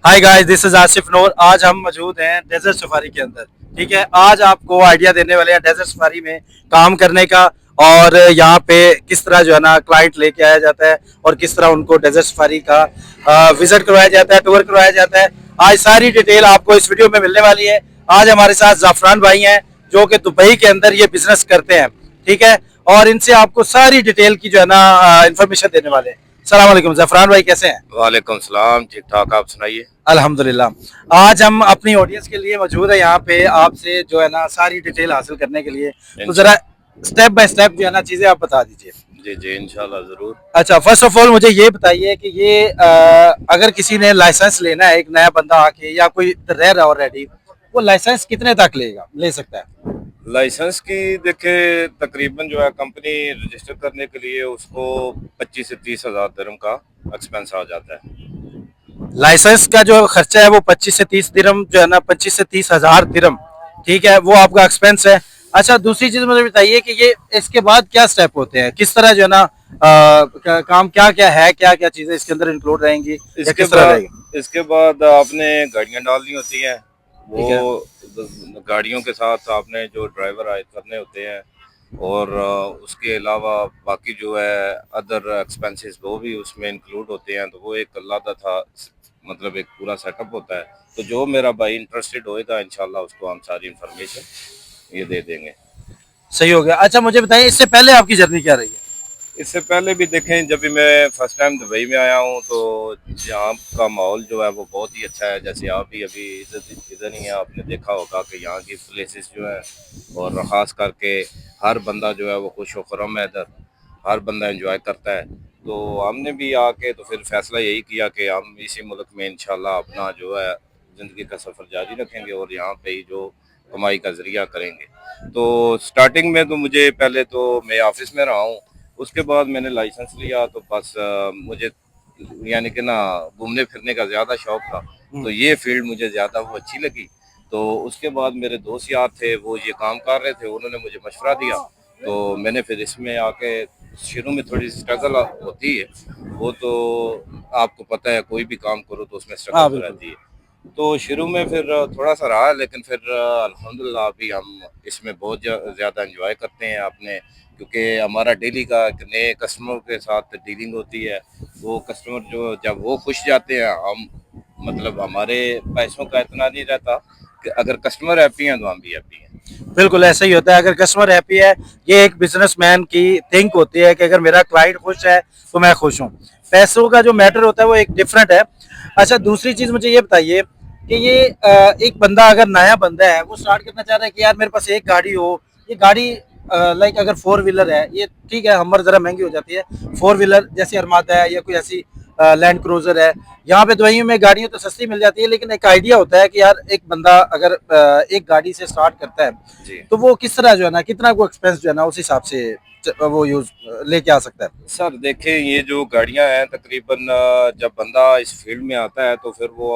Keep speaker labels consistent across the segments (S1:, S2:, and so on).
S1: Hi guys, this is Asif Noor. आज हम मौजूद हैं डेजर्ट सफारी के अंदर। ठीक है, आज आपको आइडिया देने वाले हैं डेजर्ट सफारी में काम करने का, और यहाँ पे किस तरह जो है ना क्लाइंट लेके आया जाता है और किस तरह उनको डेजर्ट सफारी का विजिट करवाया जाता है, टूर करवाया जाता है। आज सारी डिटेल आपको इस वीडियो में मिलने वाली है। आज हमारे साथ जाफरान भाई हैं जो कि दुबई के अंदर ये बिजनेस करते हैं। ठीक है, और इनसे आपको सारी डिटेल की जो है ना इंफॉर्मेशन देने वाले हैं। सलाम वालेकुम जाफरान भाई, कैसे हैं?
S2: वालेकुम सलाम, ठीक ठाक। आप सुनाइए।
S1: अल्हम्दुलिल्लाह। आज हम अपनी ऑडियंस के लिए मौजूद है यहाँ पे, आपसे जो है ना सारी डिटेल हासिल करने के लिए। तो जरा
S2: इंशाल्लाह।
S1: स्टेप बाय स्टेप जो है ना चीजें आप बता दीजिए।
S2: जी जी, इंशाल्लाह जरूर।
S1: अच्छा, फर्स्ट ऑफ ऑल मुझे ये बताइए कि ये अगर किसी ने लाइसेंस लेना है, एक नया बंदा आके या कोई इधर रह रहा है ऑलरेडी, वो लाइसेंस कितने तक ले सकता है?
S2: लाइसेंस की देखे तकरीबन जो है कंपनी रजिस्टर करने के लिए उसको 25 से 30 हजार दिरहम का एक्सपेंस आ जाता है।
S1: लाइसेंस का जो खर्चा है वो 25 से 30 दिरहम जो है ना, 25 से 30 हजार दिरहम। ठीक है, वो आपका एक्सपेंस है। अच्छा, दूसरी चीज मुझे बताइए कि ये इसके बाद क्या स्टेप होते हैं, किस तरह जो है ना काम क्या क्या है, क्या क्या चीजें इसके अंदर इंक्लूड रहेंगी या
S2: इसके
S1: किस तरह
S2: बाद
S1: रहेगी?
S2: इसके बाद आपने गाड़ियां डालनी होती हैं। वो
S1: ठीक है।
S2: गाड़ियों के साथ आपने जो ड्राइवर आए करने होते हैं, और उसके अलावा बाकी जो है अदर एक्सपेंसेस वो भी उसमें इंक्लूड होते हैं। तो वो एक अलादा था, मतलब एक पूरा सेटअप होता है। तो जो मेरा भाई इंटरेस्टेड होएगा इंशाल्लाह उसको हम सारी इंफॉर्मेशन ये दे देंगे।
S1: सही हो गया। अच्छा, मुझे बताइए इससे पहले आपकी जर्नी क्या रही है?
S2: इससे पहले भी देखें, जब भी मैं फर्स्ट टाइम दुबई में आया हूँ तो यहाँ का माहौल जो है वो बहुत ही अच्छा है। जैसे आप भी अभी इधर इधर ही हैं, आपने देखा होगा कि यहाँ की प्लेसेस जो है, और ख़ास करके हर बंदा जो है वो खुश व खुर्रम है इधर। हर बंदा एंजॉय करता है। तो हमने भी आके तो फिर फैसला यही किया कि हम इसी मुल्क में इंशाल्लाह अपना जो है ज़िंदगी का सफ़र जारी रखेंगे और यहाँ पे ही जो कमाई का ज़रिया करेंगे। तो स्टार्टिंग में तो मुझे पहले तो मैं ऑफिस में रहा हूँ। उसके बाद मैंने लाइसेंस लिया तो बस मुझे यानी कि ना घूमने फिरने का ज़्यादा शौक था। तो ये फील्ड मुझे ज़्यादा वो अच्छी लगी। तो उसके बाद मेरे दोस्त यार थे, वो ये काम कर रहे थे, उन्होंने मुझे मशवरा दिया। तो मैंने फिर इसमें आके शुरू में थोड़ी सी स्ट्रगल होती है। वो तो आपको पता है, कोई भी काम करो तो उसमें स्ट्रगल
S1: हाँ,
S2: तो
S1: बिल्कुल।
S2: रहती है। तो शुरू में फिर थोड़ा सा रहा, लेकिन फिर अल्हम्दुलिल्लाह अभी हम इसमें बहुत ज़्यादा एंजॉय करते हैं अपने, क्योंकि हमारा डेली का नए कस्टमर के साथ डीलिंग होती है। वो कस्टमर जो जब वो खुश जाते हैं, हम मतलब हमारे पैसों का इतना नहीं रहता कि अगर कस्टमर हैप्पी हैं तो हम भी हैप्पी हैं।
S1: बिल्कुल ऐसा ही होता है, अगर कस्टमर हैप्पी है। ये एक बिजनेसमैन की थिंक होती है कि अगर मेरा क्लाइंट खुश है तो मैं खुश हूँ। पैसों का जो मैटर होता है वो एक डिफरेंट है। अच्छा, दूसरी चीज मुझे ये बताइए कि ये एक बंदा अगर नया बंदा है, वो स्टार्ट करना चाह रहा है कि यार मेरे पास एक गाड़ी हो। ये गाड़ी लाइक अगर फोर व्हीलर है, ये ठीक है, हमर जरा महंगी हो जाती है। फोर व्हीलर जैसे अरमादा है या कोई ऐसी लैंड क्रूजर है। यहाँ पे दुबई में गाड़ियाँ तो सस्ती मिल जाती है, लेकिन एक आइडिया होता है कि यार एक बंदा अगर एक गाड़ी से स्टार्ट करता है
S2: जी
S1: तो वो किस तरह जो है ना, कितना को एक्सपेंस जो है ना उस हिसाब से वो यूज लेके आ सकता है।
S2: सर, देखें ये जो गाड़ियां हैं तकरीबन जब बंदा इस फील्ड में आता है तो फिर वो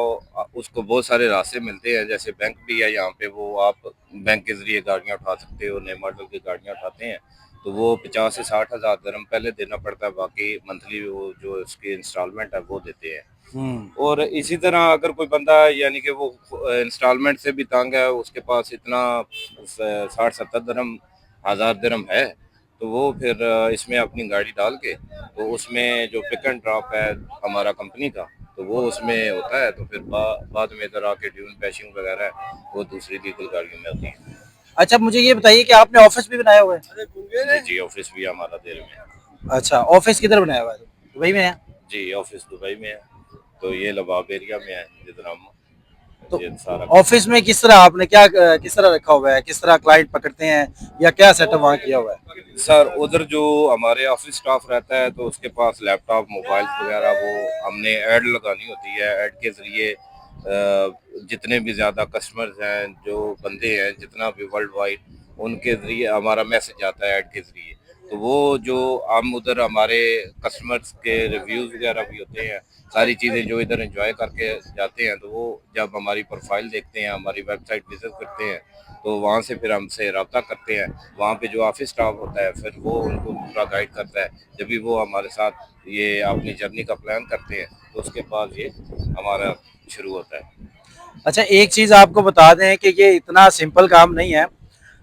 S2: उसको बहुत सारे रास्ते मिलते हैं। जैसे बैंक भी है यहाँ पे, वो आप बैंक के जरिए गाड़ियां उठा सकते हो, नए मॉडल की गाड़ियां उठाते हैं। तो वो 50 से 60 हजार दिरहम पहले देना पड़ता है, बाकी मंथली वो जो उसकी इंस्टॉलमेंट है वो देते हैं।
S1: हम्म।
S2: और इसी तरह अगर कोई बंदा यानी कि वो इंस्टॉलमेंट से भी तंग है, उसके पास इतना 60 70 दिरहम हजार दिरहम है, तो वो फिर इसमें अपनी गाड़ी डाल के, तो उसमें जो पिक एंड ड्रॉप है हमारा कंपनी का, तो वो उसमें होता है। तो फिर बाद में इधर आके ड्यून पैशिंग वगैरह है, वो दूसरी लीगल गाड़ियों में होती है।
S1: अच्छा, मुझे ये बताइए कि आपने ऑफिस भी बनाया हुआ है?
S2: जी जी, ऑफिस भी हमारा देर में है।
S1: अच्छा, ऑफिस किधर बनाया हुआ है? दुबई में है?
S2: जी, ऑफिस दुबई में है। तो ये लबाब एरिया में है जिधर हम
S1: तो
S2: ये सारा
S1: ऑफिस में किस तरह आपने क्या किस तरह रखा हुआ है, किस तरह क्लाइंट पकड़ते हैं या क्या सेटअप वहाँ किया हुआ है?
S2: सर, उधर जो हमारे ऑफिस स्टाफ रहता है तो उसके पास लैपटॉप मोबाइल वगैरह, वो हमने ऐड लगानी होती है। ऐड के ज़रिए जितने भी ज़्यादा कस्टमर्स हैं, जो बंदे हैं जितना भी वर्ल्ड वाइड, उनके ज़रिए हमारा मैसेज आता है ऐड के ज़रिए। तो वो जो हम उधर हमारे कस्टमर्स के रिव्यूज वगैरह भी होते हैं, सारी चीज़ें जो इधर एंजॉय करके जाते हैं, तो वो जब हमारी प्रोफाइल देखते हैं, हमारी वेबसाइट विजिट करते हैं, तो वहाँ से फिर हमसे रब्ता करते हैं। वहाँ पे जो ऑफिस स्टाफ होता है फिर वो उनको पूरा गाइड करता है। जब भी वो हमारे साथ ये अपनी जर्नी का प्लान करते हैं, तो उसके बाद ये हमारा शुरू होता है।
S1: अच्छा, एक चीज आपको बता दें कि ये इतना सिंपल काम नहीं है,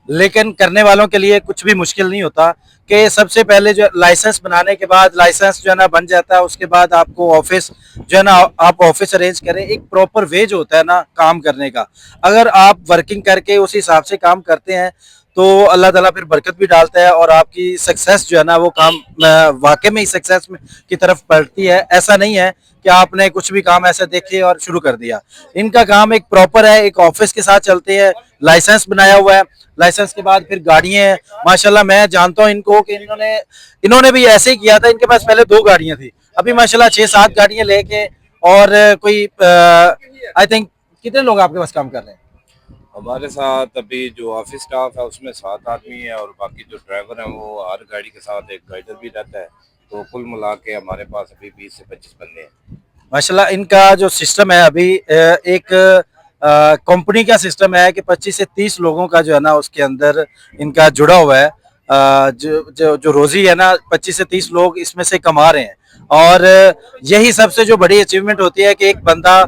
S1: लेकिन करने वालों के लिए कुछ भी मुश्किल नहीं होता। कि सबसे पहले जो लाइसेंस बनाने के बाद लाइसेंस जो है ना बन जाता है, उसके बाद आपको ऑफिस जो है ना, आप ऑफिस अरेंज करें। एक प्रॉपर वे जो होता है ना काम करने का, अगर आप वर्किंग करके उस हिसाब से काम करते हैं तो अल्लाह ताला फिर बरकत भी डालता है और आपकी सक्सेस जो है ना वो काम वाकई में ही सक्सेस की तरफ बढ़ती है। ऐसा नहीं है कि आपने कुछ भी काम ऐसा देखे और शुरू कर दिया। इनका काम एक प्रॉपर है, एक ऑफिस के साथ चलते हैं, लाइसेंस बनाया हुआ है, लाइसेंस के बाद फिर गाड़ियां हैं। माशाल्लाह मैं जानता हूं इनको कि इन्होंने इन्होंने भी ऐसे ही किया था। इनके पास पहले 2 गाड़ियां थी, अभी माशाल्लाह 6-7 गाड़ियां लेके। और कोई आई थिंक कितने लोग आपके पास काम कर रहे हैं?
S2: हमारे साथ अभी जो ऑफिस स्टाफ है उसमें 7 आदमी है, और बाकी जो ड्राइवर हैं वो हर गाड़ी के साथ एक गाइडर भी रहता है। तो कुल मिला के हमारे पास अभी 20 से 25 बंदे हैं।
S1: माशाल्लाह इनका जो सिस्टम है अभी एक कंपनी का सिस्टम है कि 25 से 30 लोगों का जो है ना उसके अंदर इनका जुड़ा हुआ है। जो रोजी है ना 25 से 30 लोग इसमें से कमा रहे हैं। और यही सबसे जो बड़ी अचीवमेंट होती है कि एक बंदा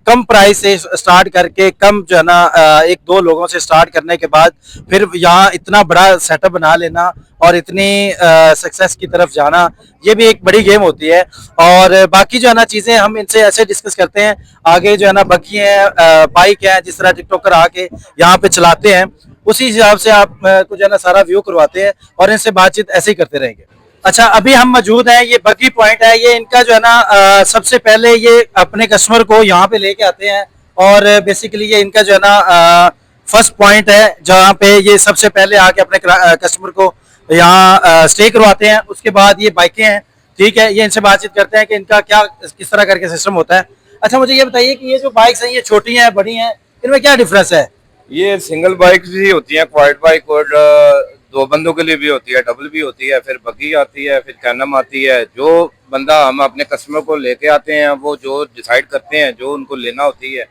S1: कम प्राइस से स्टार्ट करके, कम जो है ना 1-2 लोगों से स्टार्ट करने के बाद फिर यहाँ इतना बड़ा सेटअप बना लेना और इतनी सक्सेस की तरफ जाना, ये भी एक बड़ी गेम होती है। और बाकी जो है ना चीज़ें हम इनसे ऐसे डिस्कस करते हैं आगे। जो है ना बग्गी है, बाइक है, जिस तरह टिकटॉकर आके यहाँ पे चलाते हैं उसी हिसाब से आप को जो है ना सारा व्यू करवाते हैं और इनसे बातचीत ऐसे ही करते रहेंगे। अच्छा, अभी हम मौजूद हैं, ये बग्गी पॉइंट है। ये इनका जो है ना सबसे पहले ये अपने कस्टमर को यहाँ पे लेके आते हैं और बेसिकली ये इनका जो है ना फर्स्ट पॉइंट है जहाँ पे ये सबसे पहले आके अपने कस्टमर को यहाँ स्टे करवाते हैं। उसके बाद ये बाइकें हैं, ठीक है, ये इनसे बातचीत करते हैं कि इनका क्या किस तरह करके सिस्टम होता है। अच्छा, मुझे ये बताइए कि ये जो बाइक्स हैं ये छोटी हैं, बड़ी हैं, इनमें क्या डिफरेंस है?
S2: ये सिंगल बाइक भी होती है, क्वाड बाइक, और 2 बंदों के लिए भी होती है, डबल भी होती है, फिर बग्गी आती है, फिर कैनम आती है। जो बंदा हम अपने कस्टमर को लेके आते हैं वो जो डिसाइड करते हैं जो उनको लेना होती है,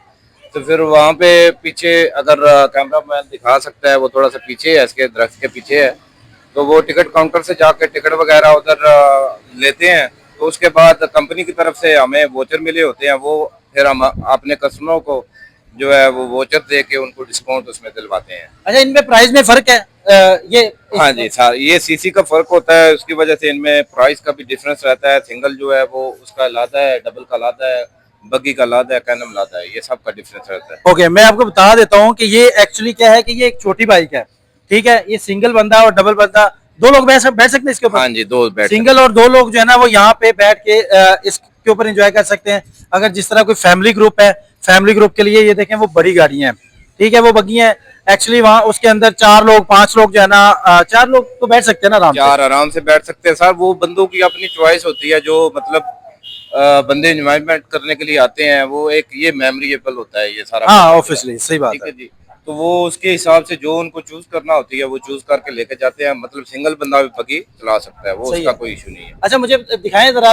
S2: तो फिर वहाँ पे पीछे अगर कैमरा मैन दिखा सकता है, वो थोड़ा सा पीछे है, इसके दरख्त के पीछे है, तो वो टिकट काउंटर से जाके टिकट वगैरह उधर लेते हैं। तो उसके बाद कंपनी की तरफ से हमें वोचर मिले होते हैं, वो फिर हम अपने कस्टमरों को जो है वो वोचर दे के उनको डिस्काउंट उसमें दिलवाते हैं।
S1: अच्छा, इनमें प्राइस में फर्क है? ये
S2: हाँ जी सर, ये सीसी का फर्क होता है, उसकी वजह से इनमें प्राइस का भी डिफरेंस रहता है। सिंगल जो है वो उसका लादा है, डबल का लादा है, बग्गी का लादा है, कैनम लादा है, ये सब का डिफरेंस रहता है।
S1: ओके, मैं आपको बता देता हूँ कि ये एक्चुअली क्या है कि ये एक छोटी बाइक है, ठीक है। ये सिंगल बंदा और डबल बंदा 2 लोग बैठ सकते हैं इसके ऊपर।
S2: हाँ जी, 2 बैठ
S1: सिंगल और 2 लोग जो है ना वो यहाँ पे बैठ के इसके ऊपर एंजॉय कर सकते हैं। अगर जिस तरह कोई फैमिली ग्रुप है, फैमिली ग्रुप के लिए ये देखें वो बड़ी गाड़ियां हैं, ठीक है, वो बग्गी हैं। एक्चुअली वहाँ उसके अंदर 4 लोग 5 लोग जो है ना 4 लोग तो बैठ सकते हैं ना आराम से।
S2: 4 आराम से बैठ सकते हैं सर। वो बंदों की अपनी चॉइस होती है, जो मतलब बंदे एंजॉयमेंट करने के लिए आते हैं, वो एक ये मेमोरेबल होता है ये सारा।
S1: हाँ, ऑब्वियसली सही बात
S2: ठीक
S1: है।
S2: है जी। तो वो उसके हिसाब से जो उनको चूज करना होती है वो चूज करके लेके जाते हैं। मतलब सिंगल बंदा भी बग्गी चला सकता है, वो
S1: सही
S2: उसका
S1: है।
S2: कोई इशू नहीं है।
S1: अच्छा, मुझे दिखाएं जरा,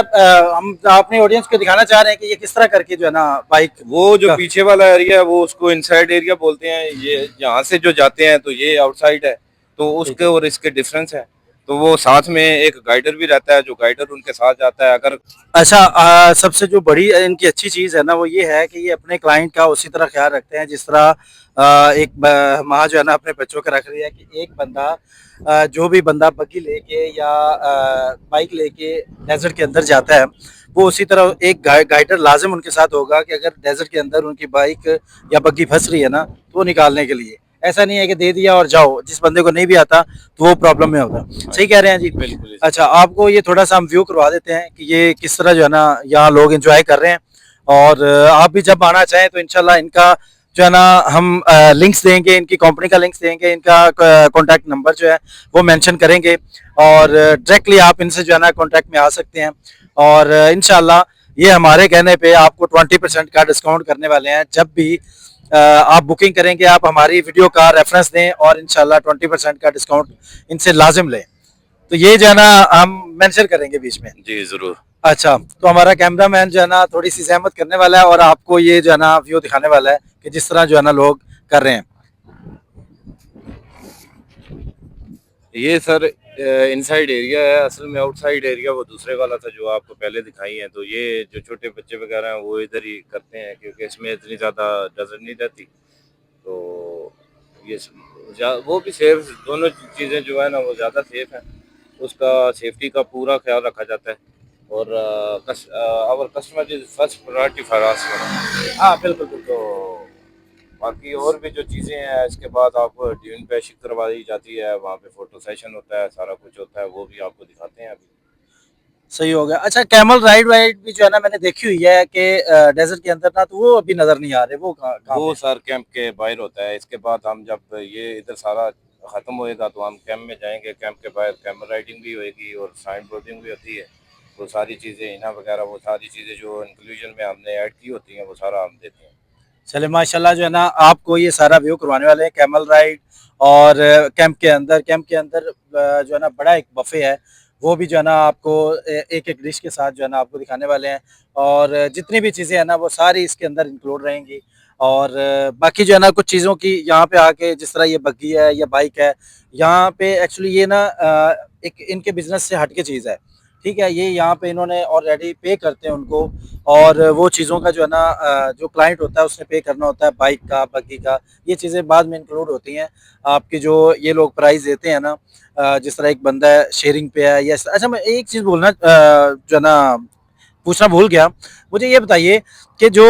S1: हम अपने ऑडियंस को दिखाना चाह रहे हैं कि ये किस तरह करके जो है ना बाइक।
S2: वो जो पीछे वाला एरिया है वो उसको इनसाइड एरिया बोलते हैं। ये यहाँ से जो जाते हैं तो ये आउटसाइड है, तो उसके और इसके डिफरेंस है। तो वो साथ में एक गाइडर भी रहता है, जो गाइडर उनके साथ जाता है। अगर
S1: अच्छा, सबसे जो बड़ी इनकी अच्छी चीज़ है ना वो ये है कि ये अपने क्लाइंट का उसी तरह ख्याल रखते हैं जिस तरह एक माँ जो है ना अपने बच्चों का रख रही है। कि एक बंदा जो भी बंदा बग्गी लेके या बाइक लेके डेजर्ट के अंदर जाता है, वो उसी तरह एक गाइडर लाजिम उनके साथ होगा कि अगर डेजर्ट के अंदर उनकी बाइक या बग्गी फंस रही है ना तो वो निकालने के लिए। ऐसा नहीं है कि दे दिया और जाओ, जिस बंदे को नहीं भी आता तो वो प्रॉब्लम में होगा। सही कह रहे हैं जी?
S2: बिल्कुल।
S1: अच्छा, आपको ये थोड़ा सा हम व्यू करवा देते हैं कि ये किस तरह जो है ना यहाँ लोग एंजॉय कर रहे हैं। और आप भी जब आना चाहें तो इंशाल्लाह इनका जो है ना हम लिंक्स देंगे, इनकी कंपनी का लिंक्स देंगे, इनका कॉन्टैक्ट नंबर जो है वो मेंशन करेंगे और डायरेक्टली आप इनसे जो है ना कॉन्टैक्ट में आ सकते हैं। और इंशाल्लाह ये हमारे कहने पे आपको 20% का डिस्काउंट करने वाले हैं। जब भी आप बुकिंग करेंगे आप हमारी वीडियो का रेफरेंस दें और इंशाल्लाह 20% का डिस्काउंट इनसे लाजिम लें। तो ये जो है ना हम मेंशन करेंगे बीच में।
S2: जी जरूर।
S1: अच्छा, तो हमारा कैमरामैन जो है ना थोड़ी सी ज़हमत करने वाला है और आपको ये जो है ना व्यू दिखाने वाला है कि जिस तरह जो है ना लोग कर रहे हैं।
S2: ये सर इनसाइड एरिया है, असल में आउटसाइड एरिया वो दूसरे वाला था जो आपको पहले दिखाई है। तो ये जो छोटे बच्चे वगैरह हैं वो इधर ही करते हैं क्योंकि इसमें इतनी ज़्यादा नजर नहीं रहती। तो ये वो भी सेफ, दोनों चीज़ें जो है ना वो ज़्यादा सेफ हैं। उसका सेफ्टी का पूरा ख्याल रखा जाता है और our customer is first priority for us.
S1: हाँ, बिल्कुल, बिल्कुल।
S2: तो बाकी और भी जो चीज़ें हैं इसके बाद आपको ड्यून पेशिंग करवाई जाती है, वहाँ पे फोटो सेशन होता है, सारा कुछ होता है, वो भी आपको दिखाते हैं अभी।
S1: सही हो गया। अच्छा, कैमल राइड वाइड भी जो है ना मैंने देखी हुई है कि डेज़र्ट के अंदर ना, तो वो अभी नज़र नहीं आ रहे, वो कहाँ
S2: वो
S1: पे?
S2: सर कैंप के बाहर होता है। इसके बाद हम जब ये इधर सारा ख़त्म होएगा तो हम कैंप में जाएंगे। कैंप के बाहर कैमल राइडिंग भी होएगी और साइन बोर्डिंग भी होती है। वो सारी चीज़ें इना वगैरह, वो सारी चीज़ें जो इंक्लूजन में हमने ऐड की होती हैं वो सारा हम देते हैं।
S1: चले माशाल्लाह जो है ना आपको ये सारा व्यू करवाने वाले हैं, कैमल राइड और कैंप के अंदर जो है ना बड़ा एक बफे है, वो भी जो है ना आपको एक एक डिश के साथ जो है ना आपको दिखाने वाले हैं और जितनी भी चीज़ें हैं ना वो सारी इसके अंदर इंक्लूड रहेंगी। और बाकी जो है ना कुछ चीज़ों की यहाँ पे आके, जिस तरह ये बग्गी है या बाइक है, यहाँ पे एक्चुअली ये ना एक इनके बिजनेस से हटके चीज़ है। ठीक है, ये यहाँ पे इन्होंने ऑलरेडी पे करते हैं उनको, और वो चीज़ों का जो है ना जो क्लाइंट होता है उसने पे करना होता है, बाइक का, बग्गी का, ये चीज़ें बाद में इंक्लूड होती हैं। आपकी जो ये लोग प्राइस देते हैं ना, जिस तरह एक बंदा है शेयरिंग पे है या अच्छा, मैं एक चीज़ बोलना जो है ना पूछना भूल गया। मुझे ये बताइए कि जो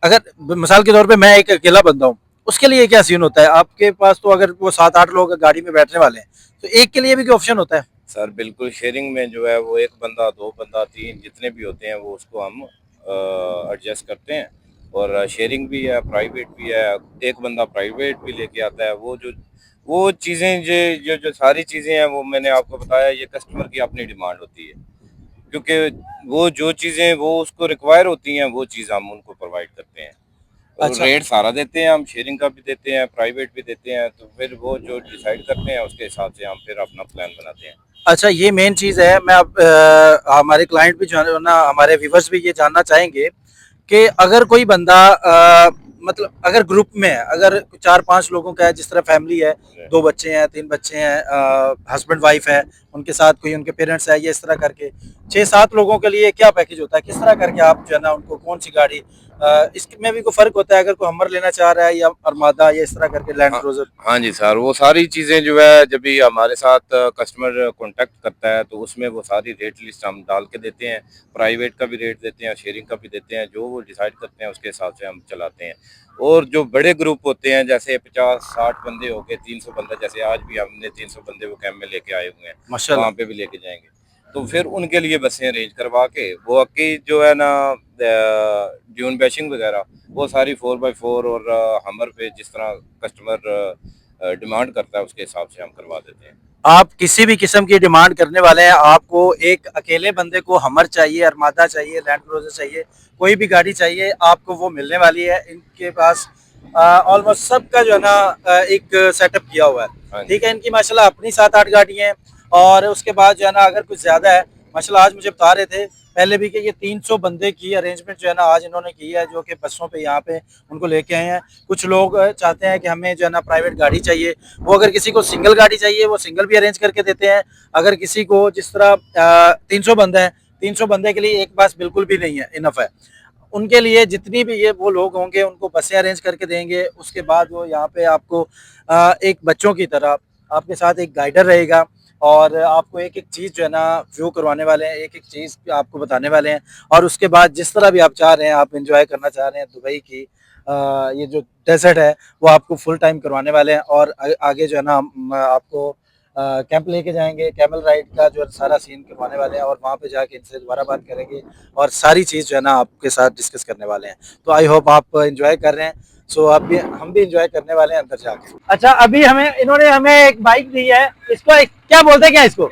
S1: अगर मिसाल के तौर पे मैं एक अकेला बंदा हूँ, उसके लिए क्या सीन होता है? आपके पास तो अगर वो 7-8 लोग गाड़ी में बैठने वाले हैं, तो एक के लिए भी क्या ऑप्शन होता है?
S2: सर बिल्कुल, शेयरिंग में जो है वो एक बंदा, दो बंदा, तीन, जितने भी होते हैं वो उसको हम एडजस्ट करते हैं। और शेयरिंग भी है, प्राइवेट भी है। एक बंदा प्राइवेट भी लेके आता है। वो चीज़ें जो सारी चीज़ें हैं वो मैंने आपको बताया, ये कस्टमर की अपनी डिमांड होती है क्योंकि वो जो चीज़ें वो उसको रिक्वायर होती हैं वो चीज़ हम उनको प्रोवाइड करते हैं। और
S1: अच्छा।
S2: रेट सारा देते हैं हम, शेयरिंग का भी देते हैं, प्राइवेट भी देते हैं। तो फिर वो जो डिसाइड करते हैं उसके हिसाब से हम फिर अपना प्लान बनाते हैं।
S1: अच्छा, ये मेन चीज़ है। मैं अब हमारे क्लाइंट भी जो है ना, हमारे व्यूवर्स भी ये जानना चाहेंगे कि अगर कोई बंदा मतलब अगर ग्रुप में है, अगर 4-5 लोगों का है, जिस तरह फैमिली है, 2 बच्चे हैं, 3 बच्चे हैं, हस्बैंड वाइफ है, उनके साथ कोई उनके पेरेंट्स है, ये इस तरह करके 6-7 लोगों के लिए क्या पैकेज होता है? किस तरह करके आप जो है ना उनको कौन-सी गाड़ी, इसमें भी कोई फ़र्क होता है अगर कोई हमर लेना चाह रहा है या अरमादा या इस तरह करके लैंड
S2: हाँ,
S1: क्रूज़र?
S2: हाँ जी सर, वो सारी चीज़ें जो है जब भी हमारे साथ कस्टमर कॉन्टैक्ट करता है तो उसमें वो सारी रेट लिस्ट हम डाल के देते हैं। प्राइवेट का भी रेट देते हैं, शेयरिंग का भी देते हैं। जो वो डिसाइड करते हैं उसके हिसाब से हम चलाते हैं। और जो बड़े ग्रुप होते हैं जैसे 50-60 बंदे हो गए, 300 बंदा, जैसे आज भी हमने 300 बंदे वो कैंप में लेके आए हुए हैं,
S1: माशाल्लाह।
S2: वहाँ पे भी लेके जाएंगे। तो फिर उनके लिए बसें अरेंज करवा के वो की जो है ना ड्यून बैशिंग वगैरह वो सारी 4x4 और हमर पे जिस तरह कस्टमर डिमांड करता है उसके हिसाब से हम करवा देते हैं।
S1: आप किसी भी किस्म की डिमांड करने वाले हैं, आपको एक अकेले बंदे को हमर चाहिए, अरमादा चाहिए, लैंड क्रूज़र चाहिए, कोई भी गाड़ी चाहिए, आपको वो मिलने वाली है। इनके पास ऑलमोस्ट सबका जो है ना एक सेटअप किया हुआ है।
S2: हाँ जी।
S1: ठीक है, इनकी माशाल्लाह अपनी 7-8 गाड़ियाँ हैं और उसके बाद जो है ना अगर कुछ ज़्यादा है, माशाल्लाह आज मुझे बता रहे थे पहले भी कि ये 300 बंदे की अरेंजमेंट जो है ना आज इन्होंने की है, जो कि बसों पे यहाँ पे उनको लेके आए हैं। कुछ लोग चाहते हैं कि हमें जो है ना प्राइवेट गाड़ी चाहिए, वो अगर किसी को सिंगल गाड़ी चाहिए वो सिंगल भी अरेंज करके देते हैं। अगर किसी को जिस तरह 300 बंदे हैं, 300 बंदे के लिए एक बस बिल्कुल भी नहीं है, इनफ है। उनके लिए जितनी भी ये वो लोग होंगे उनको बसें अरेंज करके देंगे। उसके बाद वो यहाँ पे आपको एक बच्चों की तरह आपके साथ एक गाइडर रहेगा और आपको एक-एक चीज़ जो है ना व्यू करवाने वाले हैं, एक-एक चीज़ आपको बताने वाले हैं। और उसके बाद जिस तरह भी आप चाह रहे हैं, आप एन्जॉय करना चाह रहे हैं दुबई की ये जो डेज़र्ट है, वो आपको फुल टाइम करवाने वाले हैं। और आगे जो है ना हम आपको कैंप लेके जाएँगे, कैमल राइड का जो सारा सीन करवाने वाले हैं और वहाँ पे जाके इनसे दोबारा बात करेंगे और सारी चीज़ जो है ना आपके साथ डिस्कस करने वाले हैं। तो आई होप आप एन्जॉय कर रहे हैं। सो आप भी, हम भी एन्जॉय करने वाले हैं अंदर जाके। अच्छा, अभी इन्होंने हमें एक बाइक दी है। इसको क्या बोलते हैं, क्या इसको?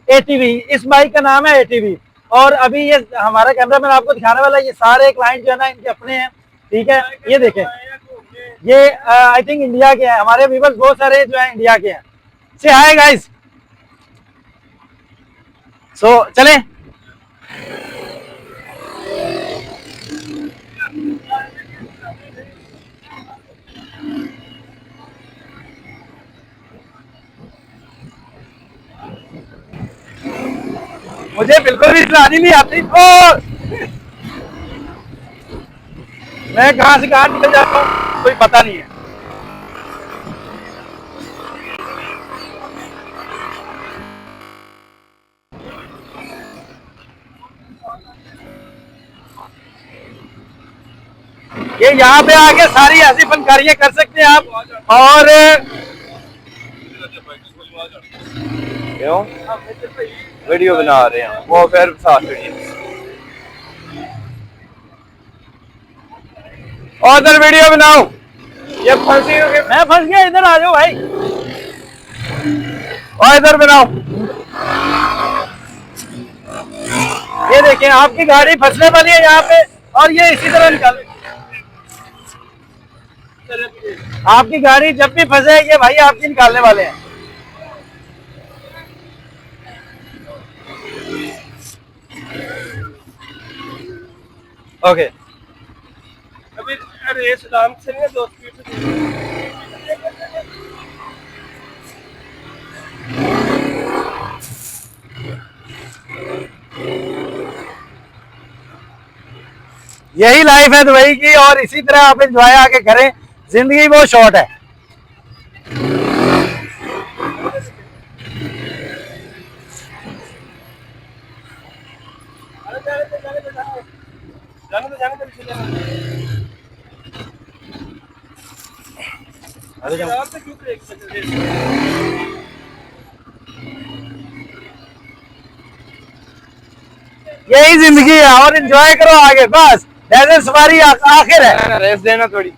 S1: एटीवी। इस बाइक का नाम है एटीवी। और अभी ये हमारा कैमरामैन आपको दिखाने वाला है। ये सारे क्लाइंट जो है ना इनके अपने हैं। ठीक है, ये देखें, ये आई थिंक इंडिया के हैं। हमारे व्यूअर्स बहुत सारे जो है इंडिया के हैं। से हाय गाइस। सो चले। मुझे बिल्कुल भी चलानी नहीं आती और मैं कहां से कहां निकल जाता हूं कोई पता नहीं है। ये यहाँ पे आके सारी ऐसी फनकारियां कर सकते हैं आप। और
S2: क्यों वीडियो बना रहे हैं वो फिर साथ वीडियो और इधर वीडियो बनाओ। ये फंसी हो गई।
S1: मैं फंस गया, इधर आ जाओ भाई।
S2: और इधर बनाओ।
S1: ये देखें आपकी गाड़ी फंसने वाली है यहाँ पे और ये इसी तरह निकल। आपकी गाड़ी जब भी फंसे ये भाई आपकी निकालने वाले हैं। ओके
S3: अभी रेस आराम से नहीं है, 2 स्पीड से।
S1: यही लाइफ है दुबई की और इसी तरह आप एंजॉय आके करें। जिंदगी बहुत शॉर्ट है।
S3: आराम से क्यों ब्रेक कर रहे हो?
S1: यही जिंदगी है और एंजॉय करो आगे, बस डेजर्ट सफारी आखिर है।
S2: रेस देना थोड़ी।